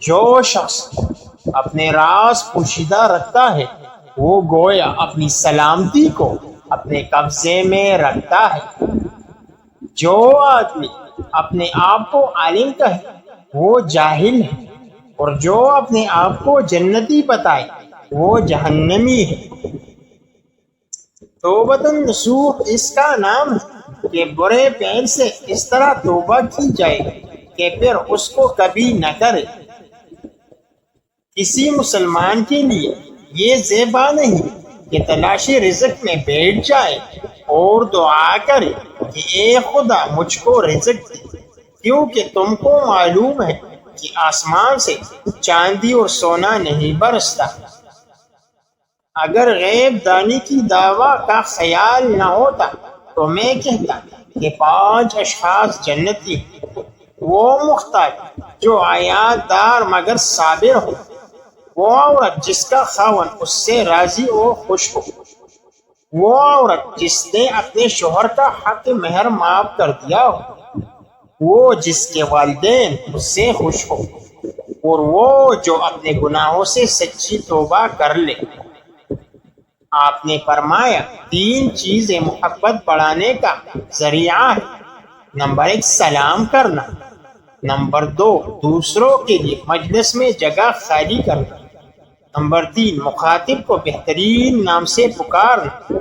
جو شخص اپنے راز پوشیدہ رکھتا ہے وہ گویا اپنی سلامتی کو اپنے قبضے میں رکھتا ہے۔ جو آدمی اپنے آپ کو عالم کہے وہ جاہل ہے، اور جو اپنے آپ کو جنتی بتائے وہ جہنمی ہے۔ توبۃ النصوح اس کا نام ہے کہ برے فعل سے اس طرح توبہ کی جائے کہ پھر اس کو کبھی نہ کرے۔ کسی مسلمان کے لیے یہ زیبا نہیں کہ تلاشی رزق میں بیٹھ جائے اور دعا کرے کہ اے خدا مجھ کو رزق دے، کیونکہ تم کو معلوم ہے کہ آسمان سے چاندی اور سونا نہیں برستا۔ اگر غیب دانی کی دعویٰ کا خیال نہ ہوتا تو میں کہتا کہ 5 اشخاص جنتی ہیں۔ وہ محتاج جو عیاد دار مگر صابر ہو، وہ عورت جس کا خاوند اس سے راضی و خوش ہو، وہ عورت جس نے اپنے شوہر کا حق مہر معاف کر دیا ہو، وہ جس کے والدین اس سے خوش ہو، اور وہ جو اپنے گناہوں سے سچی توبہ کر لے۔ آپ نے فرمایا 3 چیزیں محبت بڑھانے کا ذریعہ ہے۔ نمبر 1 سلام کرنا، نمبر 2 دوسروں کے لیے مجلس میں جگہ خالی کرنا، نمبر 3 مخاطب کو بہترین نام سے پکارنا،